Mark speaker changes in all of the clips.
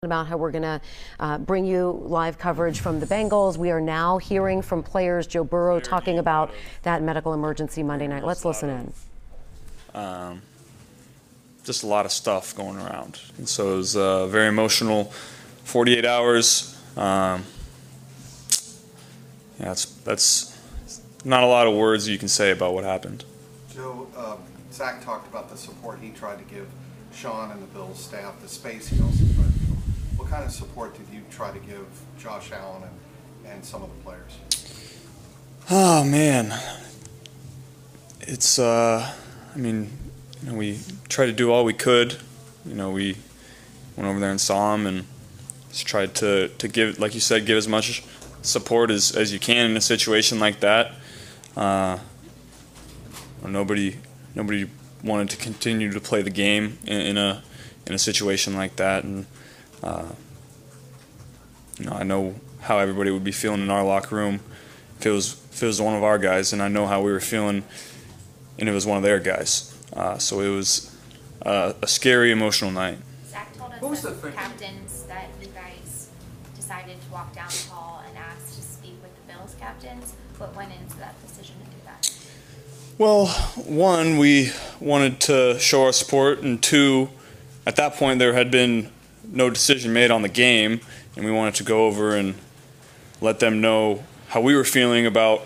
Speaker 1: About how we're going to bring you live coverage from the Bengals. We are now hearing from players. Joe Burrow talking about that medical emergency Monday night. Let's listen in.
Speaker 2: Just a lot of stuff going around. And so it was a very emotional 48 hours. Yeah, that's not a lot of words you can say about what happened.
Speaker 3: Joe, Zach talked about the support he tried to give Sean and the Bills staff, the space he also tried to give. What kind of support did you try to give Josh Allen and some of the players?
Speaker 2: Oh, man. It's, I mean, we tried to do all we could. We went over there and saw him and just tried to give, like you said, give as much support as you can in a situation like that. Nobody wanted to continue to play the game in a situation like that, and I know how everybody would be feeling in our locker room if it was one of our guys, and I know how we were feeling, and it was one of their guys. So it was a scary, emotional night.
Speaker 4: Zach told us that the captains that you guys decided to walk down the hall and ask to speak with the Bills captains. What went into that decision to do that?
Speaker 2: Well, one, we wanted to show our support, and two, at that point there had been no decision made on the game, and we wanted to go over and let them know how we were feeling about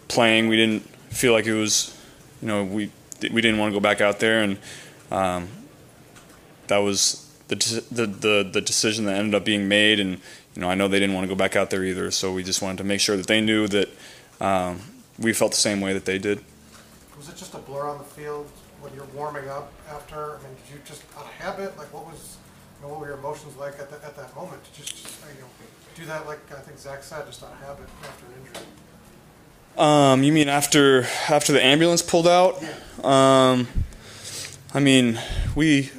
Speaker 2: playing. We didn't feel like it was, we didn't want to go back out there, and that was the decision that ended up being made. And I know they didn't want to go back out there either, so we just wanted to make sure that they knew that we felt the same way that they did.
Speaker 3: Was it just a blur on the field when you're warming up after? I mean, did you just out of habit, like what were your emotions like at that moment? Did you just do that, like I think Zach said, just out of habit after an injury?
Speaker 2: You mean after the ambulance pulled out?
Speaker 3: Yeah.
Speaker 2: I mean, we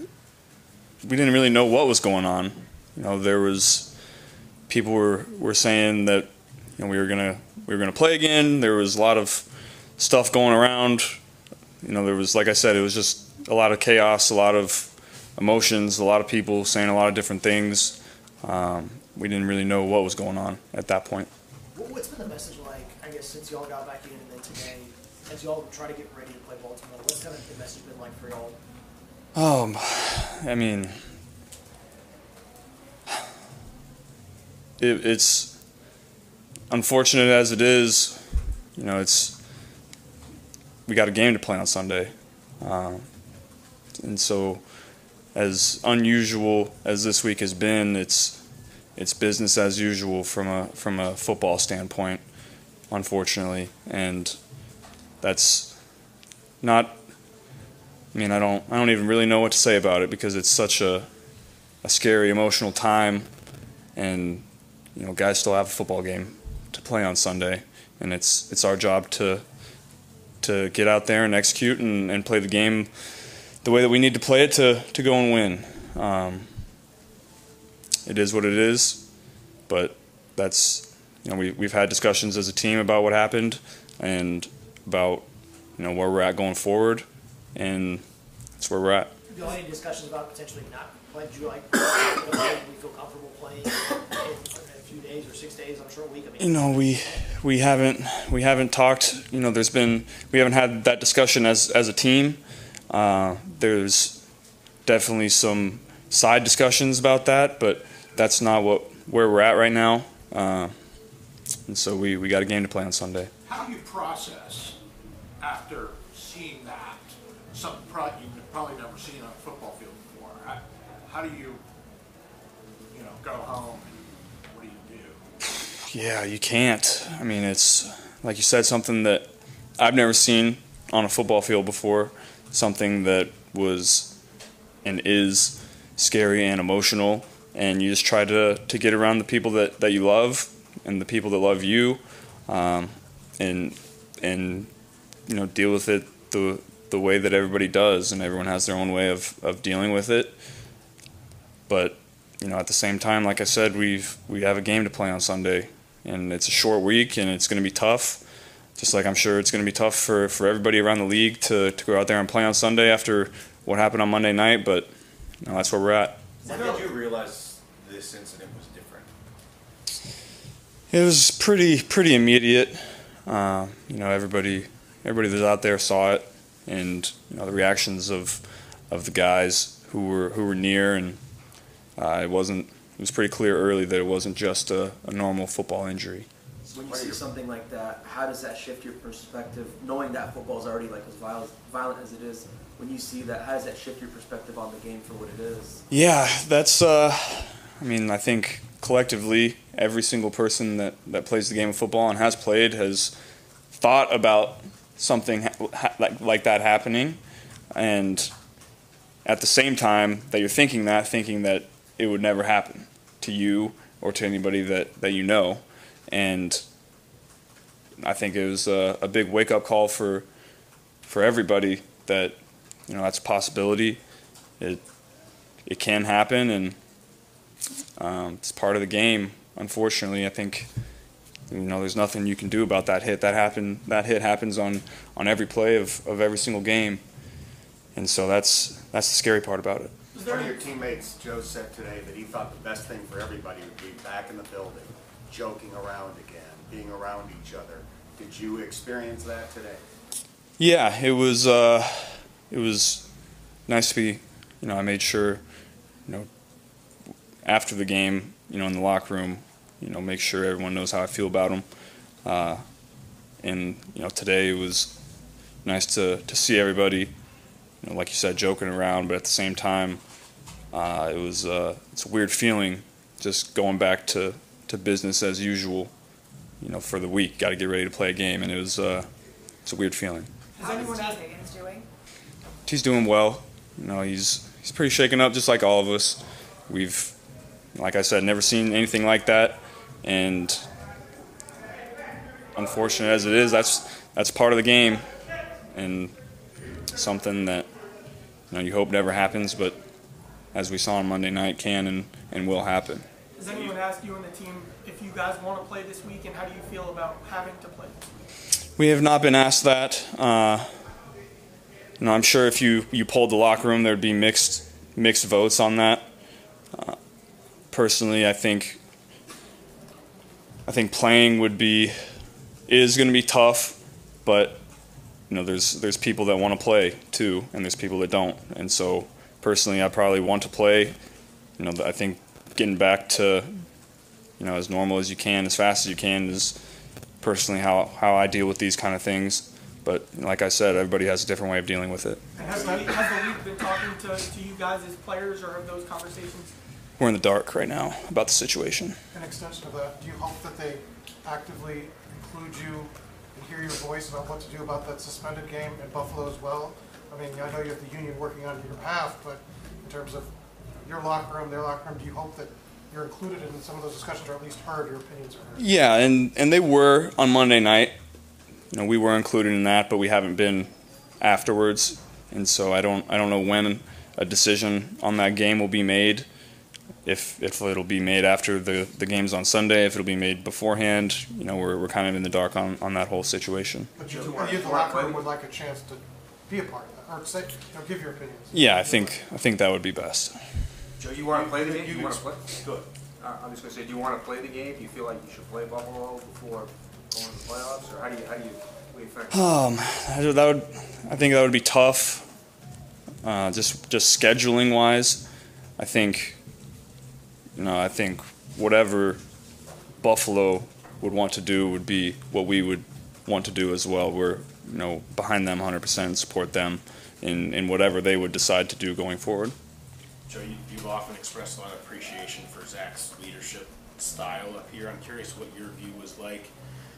Speaker 2: didn't really know what was going on. There was people were saying that we were gonna play again. There was a lot of stuff going around. There was, like I said, it was just a lot of chaos, a lot of emotions, a lot of people saying a lot of different things. We didn't really know what was going on at that point.
Speaker 5: What's been the message like, I guess, since y'all got back in and then today, as y'all try to get ready to play Baltimore? What's kind of the message been like for y'all?
Speaker 2: I mean, it's unfortunate as it is. We got a game to play on Sunday, and so as unusual as this week has been, it's business as usual from a football standpoint, unfortunately, and that's not. I mean, I don't even really know what to say about it, because it's such a scary, emotional time, and guys still have a football game to play on Sunday, and it's our job to get out there and execute and play the game the way that we need to play it to go and win. It is what it is, but that's we've had discussions as a team about what happened and about where we're at going forward, and that's where we're at.
Speaker 5: Have you had any discussions about potentially not playing? Do you we feel comfortable playing in a few days or 6 days? I'm sure a week. I mean,
Speaker 2: we haven't talked. We haven't had that discussion as a team. There's definitely some side discussions about that, but that's not where we're at right now. And so we got a game to play on Sunday.
Speaker 6: How do you process after seeing that? Something you've probably never seen on a football field before. How do you go home? What do you do?
Speaker 2: Yeah, you can't. I mean, it's like you said, something that I've never seen on a football field before. Something that was and is scary and emotional, and you just try to get around the people that you love and the people that love you, and deal with it the way that everybody does, and everyone has their own way of dealing with it. But at the same time, like I said, we have a game to play on Sunday, and it's a short week, and it's going to be tough. Just like I'm sure it's going to be tough for everybody around the league to go out there and play on Sunday after what happened on Monday night, but that's where we're at.
Speaker 7: When did you realize this incident was different?
Speaker 2: It was pretty immediate. You know, everybody that was out there saw it, and you know the reactions of the guys who were near, and it was pretty clear early that it wasn't just a normal football injury.
Speaker 8: When you see something like that, how does that shift your perspective, knowing that football is already like as violent as it is? When you see that, how does that shift your perspective on the game for what it is?
Speaker 2: Yeah, that's. I mean, I think collectively, every single person that plays the game of football and has played has thought about something like that happening, and at the same time that you're thinking that it would never happen to you or to anybody that you know. And I think it was a big wake-up call for everybody that, you know, that's a possibility. It can happen, and it's part of the game. Unfortunately, I think, you know, there's nothing you can do about that hit. That hit happens on every play of every single game, and so that's the scary part about it.
Speaker 7: One of your teammates, Joe, said today that he thought the best thing for everybody would be back in the building, joking around again, being around each other. Did you experience that today?
Speaker 2: Yeah, it was nice to be, you know, I made sure, you know, after the game, you know, in the locker room, you know, make sure everyone knows how I feel about them. And, you know, today it was nice to see everybody, you know, like you said, joking around, but at the same time, it's a weird feeling just going back to business as usual, you know, for the week. Got to get ready to play a game, and it's a weird feeling.
Speaker 9: How is T. Higgins doing?
Speaker 2: He's doing well. You know, he's pretty shaken up, just like all of us. We've, like I said, never seen anything like that, and unfortunate as it is, that's part of the game, and something that, you know, you hope never happens, but as we saw on Monday night, can and will happen.
Speaker 9: Does anyone ask you and the team if you guys want to play this week, and how do you feel about having to play this week?
Speaker 2: We have not been asked that. You know, I'm sure if you polled the locker room, there'd be mixed votes on that. Personally, I think playing is going to be tough, but you know, there's people that want to play too, and there's people that don't. And so, personally, I probably want to play. You know, I think getting back to, you know, as normal as you can, as fast as you can, is personally how I deal with these kind of things. But like I said, everybody has a different way of dealing with it.
Speaker 9: And has the league been talking to you guys as players, or have those conversations?
Speaker 2: We're in the dark right now about the situation.
Speaker 3: An extension of that, do you hope that they actively include you and hear your voice about what to do about that suspended game in Buffalo as well? I mean, I know you have the union working on your behalf, but in terms of your locker room, their locker room, do you hope that you're included in some of those discussions, or at least heard, your opinions are heard?
Speaker 2: Yeah, and they were on Monday night. You know, we were included in that, but we haven't been afterwards, and so I don't know when a decision on that game will be made. If it'll be made after the game's on Sunday, if it'll be made beforehand, you know, we're kind of in the dark on that whole situation.
Speaker 3: But you, the locker room, would like a chance to be a part of that, or say, you know, give your opinions.
Speaker 2: Yeah, I think that would be best.
Speaker 10: Joe, you want to play the game? You want to play? Good. I'm just going to say, do you want to play the game? Do you feel like you should play Buffalo before going to the playoffs, or what do you think?
Speaker 2: I think that would be tough. Just scheduling wise, I think whatever Buffalo would want to do would be what we would want to do as well. We're, you know, behind them 100% and support them in whatever they would decide to do going forward.
Speaker 7: Joe, you've often expressed a lot of appreciation for Zach's leadership style up here. I'm curious what your view was like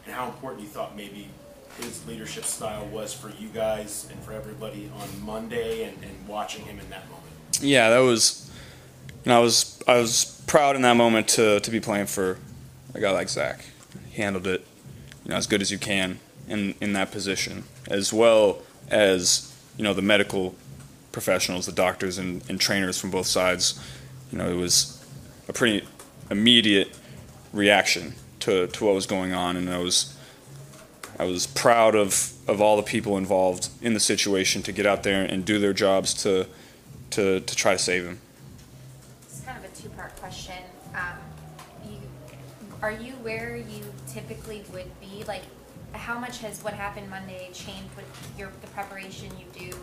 Speaker 7: and how important you thought maybe his leadership style was for you guys and for everybody on Monday, and watching him in that moment.
Speaker 2: Yeah, that was, you know, I was proud in that moment to be playing for a guy like Zach. He handled it, you know, as good as you can in that position, as well as, you know, the medical professionals, the doctors and trainers from both sides. You know, it was a pretty immediate reaction to what was going on, and I was proud of all the people involved in the situation to get out there and do their jobs to try to save him.
Speaker 4: It's kind of a two-part question. question. Are you where you typically would be? Like, how much has what happened Monday changed with the preparation you do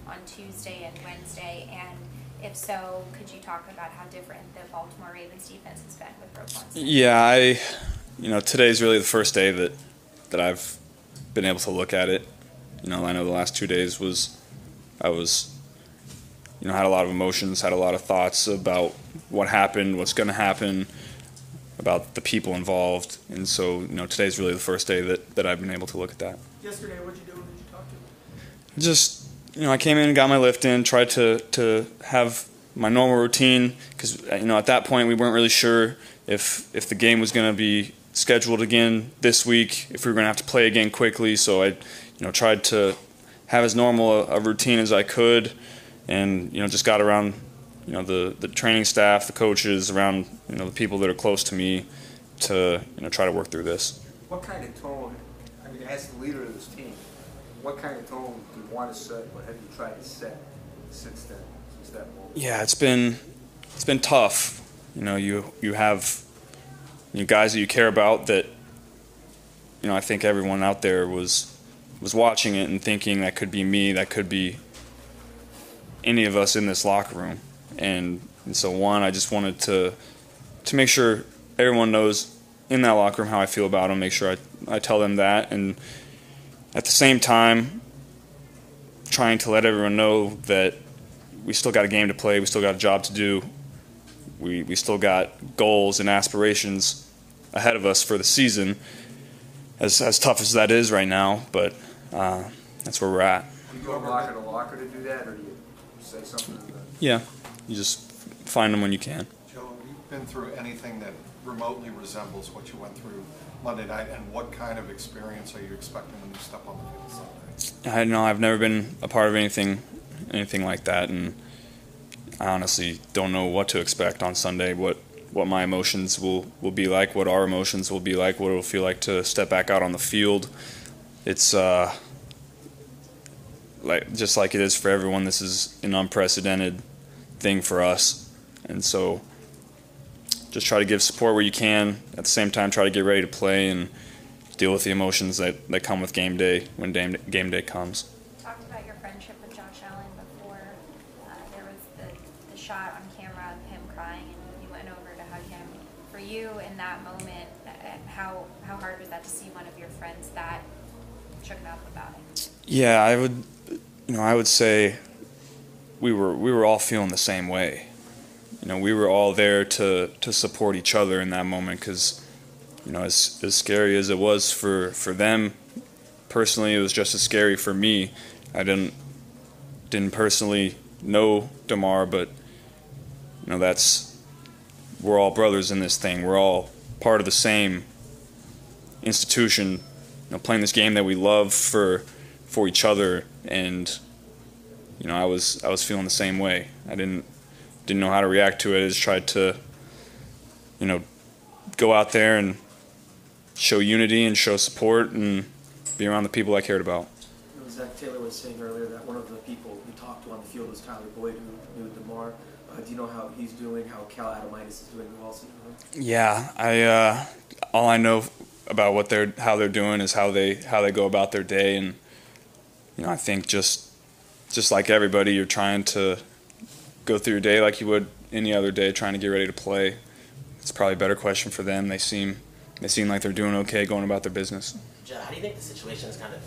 Speaker 4: on Tuesday and Wednesday? And if so, could you talk about how different the Baltimore Ravens defense has been with Roquan Smith?
Speaker 2: Yeah, today's really the first day that I've been able to look at it. I know the last 2 days I was had a lot of emotions, had a lot of thoughts about what happened, what's going to happen, about the people involved, and so today's really the first day that I've been able to look at that.
Speaker 9: Yesterday, what'd you do? Who did you talk to?
Speaker 2: Just I came in and got my lift in, tried to have my normal routine because at that point we weren't really sure if the game was going to be scheduled again this week, if we were going to have to play again quickly. So I tried to have as normal a routine as I could, and just got around the training staff, the coaches, around the people that are close to me to try to work through this.
Speaker 10: What kind of tone, as the leader of this team, what kind of tone do you want to set, or have you tried to set since that moment?
Speaker 2: Yeah, it's been tough. You have guys that you care about that I think everyone out there was watching it and thinking that could be me, that could be any of us in this locker room. And so I just wanted to make sure everyone knows in that locker room how I feel about them, make sure I tell them that, and at the same time trying to let everyone know that we still got a game to play, we still got a job to do, we still got goals and aspirations ahead of us for the season, as tough as that is right now, but that's where we're at.
Speaker 10: Do you go locker to locker to do that, or do you say something to them?
Speaker 2: Yeah, you just find them when you can.
Speaker 11: Joe, have you been through anything that remotely resembles what you went through Monday night, and what kind of experience are you expecting when you step on the field Sunday?
Speaker 2: I know I've never been a part of anything like that, and I honestly don't know what to expect on Sunday, what my emotions will be like, what our emotions will be like, what it'll feel like to step back out on the field. It's just like it is for everyone, this is an unprecedented thing for us, and so just try to give support where you can, at the same time try to get ready to play and deal with the emotions that come with game day when game day comes.
Speaker 4: You talked about your friendship with Josh Allen before. There was the shot on camera of him crying and you went over to hug him. For you in that moment, how hard was that to see one of your friends that shook up about it?
Speaker 2: Yeah, I would say we were all feeling the same way. We were all there to support each other in that moment because, as scary as it was for them, personally, it was just as scary for me. I didn't personally know DeMar, but we're all brothers in this thing. We're all part of the same institution, playing this game that we love for each other, and I was feeling the same way. I didn't know how to react to it. I just tried to go out there and show unity and show support and be around the people I cared about.
Speaker 8: Zach Taylor was saying earlier that one of the people we talked to on the field was Tyler Boyd, who knew DeMar. Do you know how he's doing, how Cal Adomitis is doing, who else is doing?
Speaker 2: Yeah, all I know about how they're doing is how they go about their day, and I think just like everybody, you're trying to go through your day like you would any other day, trying to get ready to play. It's probably a better question for them. They seem like they're doing okay, going about their business.
Speaker 12: Joe, how do you think the situation is kind of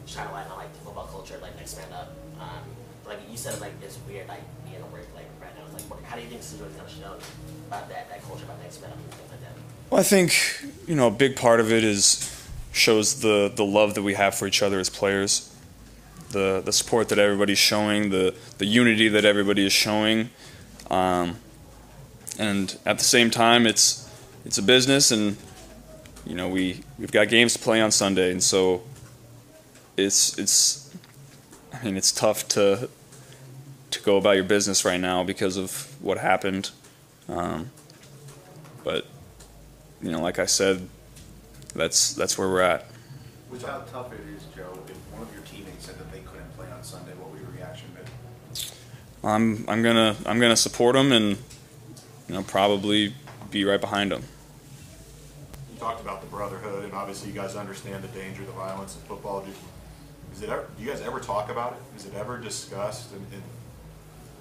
Speaker 12: shine a light on the football culture, next man up? You said it's weird, being a work right now. How do you think the situation kind of shown about that culture, about next man up and things like that?
Speaker 2: Well, I think a big part of it shows the love that we have for each other as players. The support that everybody's showing, the unity that everybody is showing, and at the same time, it's a business, and we've got games to play on Sunday, and so it's tough to go about your business right now because of what happened, but like I said, that's where we're at.
Speaker 13: With how tough it is, Joe, if one of your teammates said that they couldn't play on Sunday, what would your reaction be?
Speaker 2: I'm gonna support them and probably be right behind them.
Speaker 13: You talked about the brotherhood, and obviously you guys understand the danger, the violence in football. Do you guys ever talk about it? Is it ever discussed? And do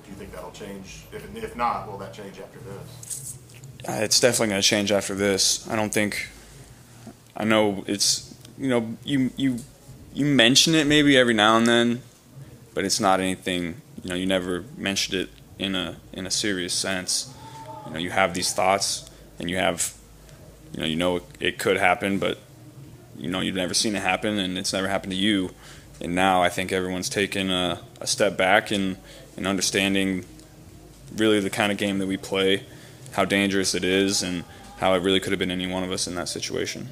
Speaker 13: you think that'll change? If not, will that change after this?
Speaker 2: It's definitely going to change after this. I know it's, you mention it maybe every now and then, but it's not anything, you never mentioned it in a serious sense. You have these thoughts, and you have, it could happen, but you've never seen it happen, and it's never happened to you. And now I think everyone's taken a step back and understanding really the kind of game that we play, how dangerous it is, and how it really could have been any one of us in that situation.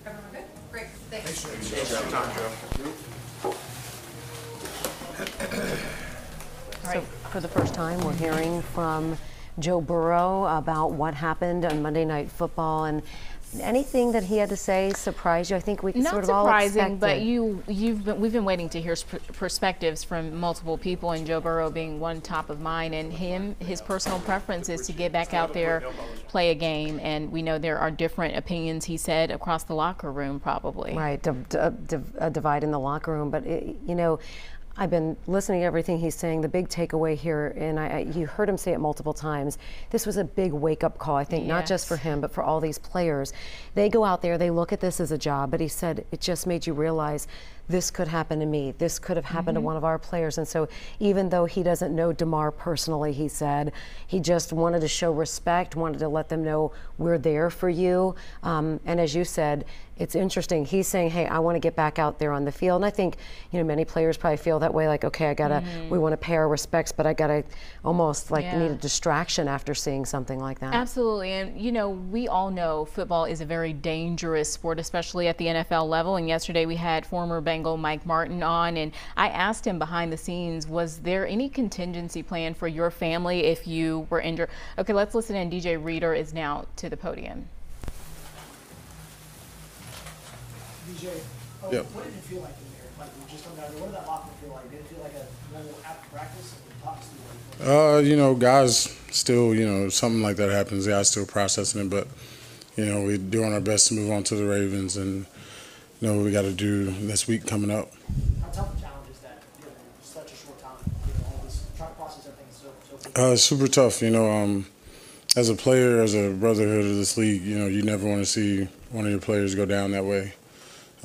Speaker 14: Everyone good? Great. Thanks.
Speaker 1: So for the first time, we're hearing from Joe Burrow about what happened on Monday Night Football, and anything that he had to say surprised you? I think we
Speaker 15: Not
Speaker 1: sort of all
Speaker 15: surprising,
Speaker 1: expected.
Speaker 15: but we've been waiting to hear perspectives from multiple people, and Joe Burrow being one top of mind. And his personal preference is to get back out there, play a game. And we know there are different opinions, he said, across the locker room, probably.
Speaker 1: Right, a divide in the locker room. But I've been listening to everything he's saying. The big takeaway here, and you heard him say it multiple times, this was a big wake-up call, I think, not just for him, but for all these players. They go out there, they look at this as a job, but he said it just made you realize this could happen to me. This could have happened to one of our players. And so even though he doesn't know DeMar personally, he said, he just wanted to show respect, wanted to let them know we're there for you. And as you said, it's interesting. He's saying, hey, I want to get back out there on the field. And I think, many players probably feel that way, like, okay, we want to pay our respects, but I got to almost need a distraction after seeing something like that.
Speaker 15: Absolutely. And, we all know football is a very dangerous sport, especially at the NFL level. And yesterday we had former Bengal Mike Martin on, and I asked him behind the scenes, was there any contingency plan for your family if you were injured? Okay, let's listen in. DJ Reader is now to the podium.
Speaker 5: DJ,
Speaker 10: Yep.
Speaker 5: What did it feel like in there? Like, you just what did that locker room feel like? Did it feel like a normal after practice?
Speaker 16: Guys still, something like that happens. Guys still processing it, but, we're doing our best to move on to the Ravens and know what we got to do this week coming up.
Speaker 5: How tough a challenge is that, in such a short time, all this, trying to process everything so quickly?
Speaker 16: It's super tough, as a player, as a brotherhood of this league, you never want to see one of your players go down that way.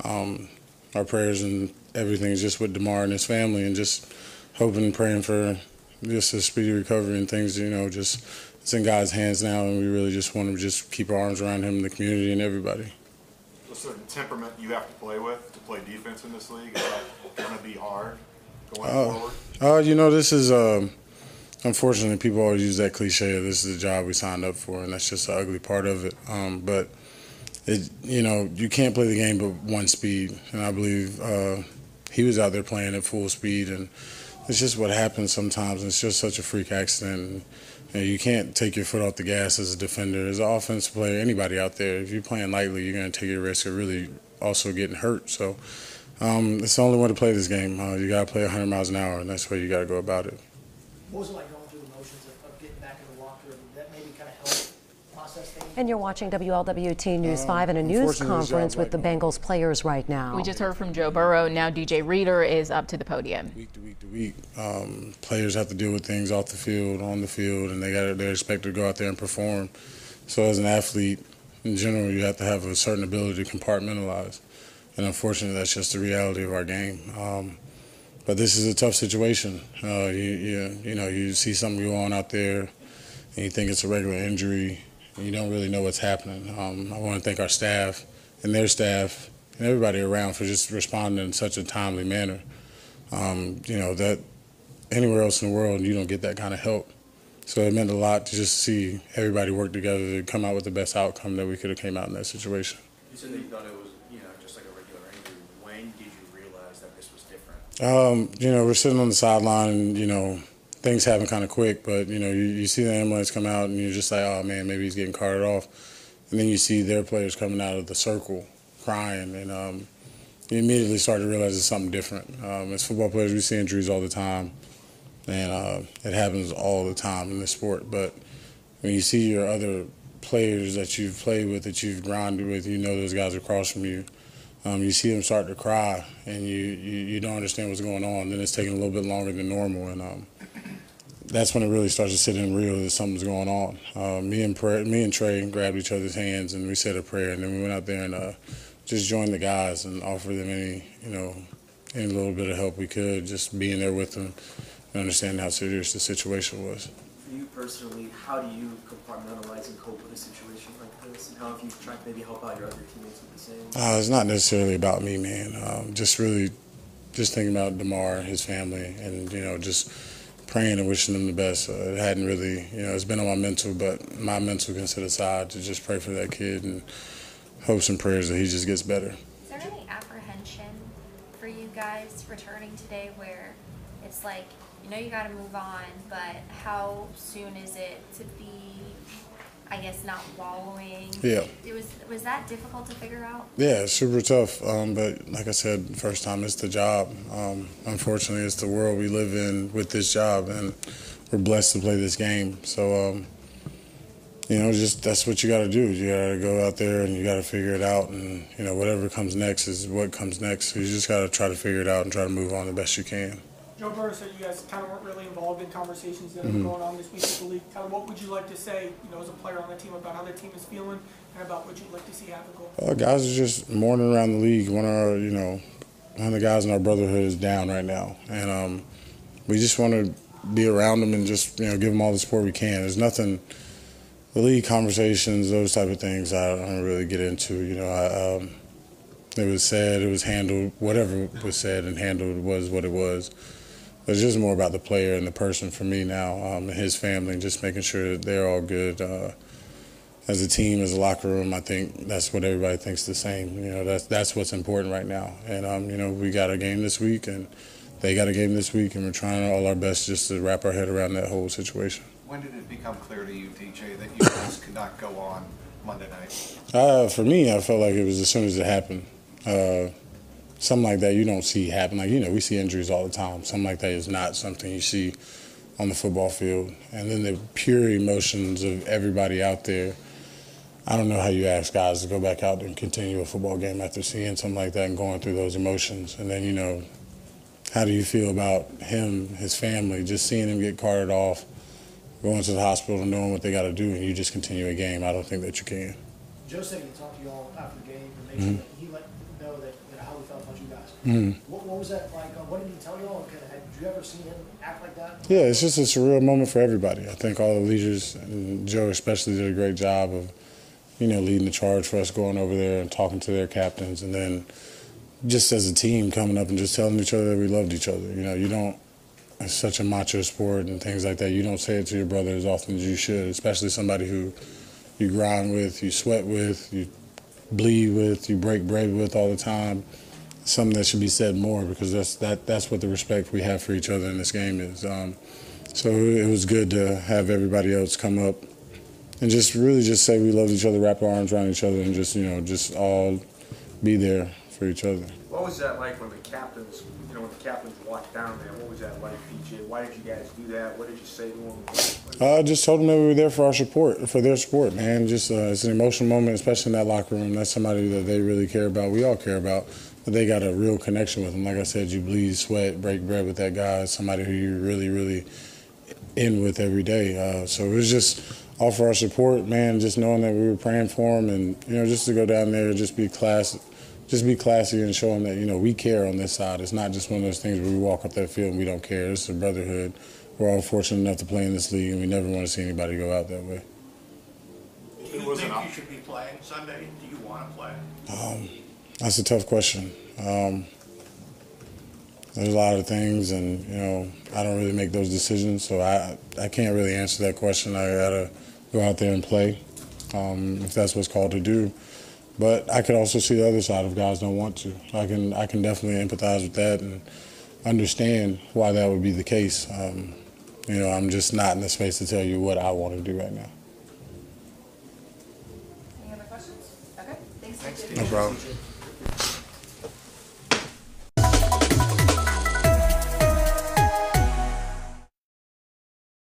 Speaker 16: Our prayers and everything is just with DeMar and his family, and just hoping and praying for just a speedy recovery and things, just it's in God's hands now, and we really just want to just keep our arms around him, the community, and everybody.
Speaker 13: A certain temperament you have to play with to play defense in this league? Is that going to be hard going forward?
Speaker 16: This is, unfortunately, people always use that cliche of this is the job we signed up for, and that's just the ugly part of it. But, you can't play the game but one speed, and I believe he was out there playing at full speed, and it's just what happens sometimes. It's just such a freak accident. And, you can't take your foot off the gas as a defender. As an offensive player, anybody out there, if you're playing lightly, you're going to take a risk of really also getting hurt. So it's the only way to play this game. You got to play 100 miles an hour, and that's the way you got to go about it.
Speaker 5: What was it like going through the motions of getting back in the locker room? Did that maybe kind of help process things?
Speaker 1: And you're watching WLWT News 5 and a news conference with the Bengals players right now.
Speaker 15: We just heard from Joe Burrow. Now DJ Reader is up to the podium.
Speaker 16: Week to week to week, players have to deal with things off the field, on the field, and they're expected to go out there and perform. So as an athlete, in general, you have to have a certain ability to compartmentalize. And unfortunately, that's just the reality of our game. But this is a tough situation. You see something go on out there, and you think it's a regular injury, and you don't really know what's happening. I want to thank our staff and their staff and everybody around for just responding in such a timely manner. That anywhere else in the world, you don't get that kind of help. So it meant a lot to just see everybody work together to come out with the best outcome that we could have came out in that situation.
Speaker 13: You said that you thought it was, just like a regular injury. When did you realize that this was different?
Speaker 16: We're sitting on the sideline and, things happen kind of quick, but, you see the ambulance come out and you're just like, oh, man, maybe he's getting carted off. And then you see their players coming out of the circle crying, and you immediately start to realize it's something different. As football players, we see injuries all the time. and it happens all the time in this sport. But when you see your other players that you've played with, that you've grinded with, you know those guys across from you. You see them start to cry, and you don't understand what's going on. Then it's taking a little bit longer than normal, and that's when it really starts to sit in real that something's going on. Me and Trey grabbed each other's hands, and we said a prayer, and then we went out there and just joined the guys and offered them any little bit of help we could, just being there with them and understanding how serious the situation was.
Speaker 8: For you personally, how do you compartmentalize and cope with a situation like this? And how have you tried to maybe help out your other teammates with the same?
Speaker 16: It's not necessarily about me, man. Just thinking about DeMar and his family, and just praying and wishing them the best. It hadn't really, it's been on my mental, but my mental can sit aside to just pray for that kid and hopes and prayers that he just gets better.
Speaker 4: Is there any apprehension for you guys returning today where it's like, you got to move on, but how soon is it to be, I guess, not wallowing?
Speaker 16: Yeah.
Speaker 4: Was that difficult to figure out?
Speaker 16: Yeah, it's super tough. But like I said, first time it's the job. Unfortunately, it's the world we live in with this job, and we're blessed to play this game. So, just that's what you got to do. You got to go out there and you got to figure it out, and whatever comes next is what comes next. So you just got to try to figure it out and try to move on the best you can.
Speaker 9: Joe Burrow said you guys kind of weren't really involved in conversations that are going on this week with the league. Kind of what would you like to say, as a player on the team about how the team is feeling and about what you'd like to see happen going?
Speaker 16: Guys are just mourning around the league. One of the guys in our brotherhood is down right now, and we just want to be around them and just give them all the support we can. There's nothing. The league conversations, those type of things, I don't really get into. It was said, it was handled. Whatever was said and handled was what it was. It's just more about the player and the person for me now, and his family, and just making sure that they're all good. As a team, as a locker room, I think that's what everybody thinks the same. That's what's important right now. And, we got a game this week, and they got a game this week, and we're trying all our best just to wrap our head around that whole situation.
Speaker 11: When did it become clear to you, DJ, that you guys could not go on Monday night?
Speaker 16: For me, I felt like it was as soon as it happened. Something like that you don't see happen. We see injuries all the time. Something like that is not something you see on the football field. And then the pure emotions of everybody out there. I don't know how you ask guys to go back out and continue a football game after seeing something like that and going through those emotions. And then, how do you feel about him, his family, just seeing him get carted off, going to the hospital and knowing what they got to do, and you just continue a game? I don't think that you can.
Speaker 5: Joe said he talked to you all after the game and made sure that he let you know that how he felt about you guys. What was that like? What did he tell you all? Did you ever see him act like that?
Speaker 16: Yeah, it's just a surreal moment for everybody. I think all the leaders, and Joe especially, did a great job of, leading the charge for us, going over there and talking to their captains, and then just as a team coming up and just telling each other that we loved each other. You don't. It's such a macho sport and things like that. You don't say it to your brother as often as you should, especially somebody who you grind with, you sweat with, you bleed with, you break bread with all the time. Something that should be said more, because that's what the respect we have for each other in this game is. So it was good to have everybody else come up and just really just say we love each other, wrap our arms around each other, and just all be there for each other.
Speaker 10: What was that like when the captains walked down there? What was that like, PJ? Why did you guys do that? What did you say to them?
Speaker 16: I just told them that we were there for their support, man. Just it's an emotional moment, especially in that locker room. That's somebody that they really care about. We all care about, but they got a real connection with them. Like I said, you bleed, sweat, break bread with that guy. It's somebody who you're really, really in with every day. So it was just all for our support, man. Just knowing that we were praying for him, and just to go down there and just be classy. Just be classy and show them that, we care on this side. It's not just one of those things where we walk up that field and we don't care. It's a brotherhood. We're all fortunate enough to play in this league, and we never want to see anybody go out that way.
Speaker 6: Do you think you should be playing Sunday? Do you want to play?
Speaker 16: That's a tough question. There's a lot of things, and, I don't really make those decisions, so I can't really answer that question. I got to go out there and play if that's what's called to do. But I could also see the other side if guys don't want to. I can definitely empathize with that and understand why that would be the case. I'm just not in the space to tell you what I want to do right now.
Speaker 4: Any other questions? Okay, thanks.
Speaker 16: No problem.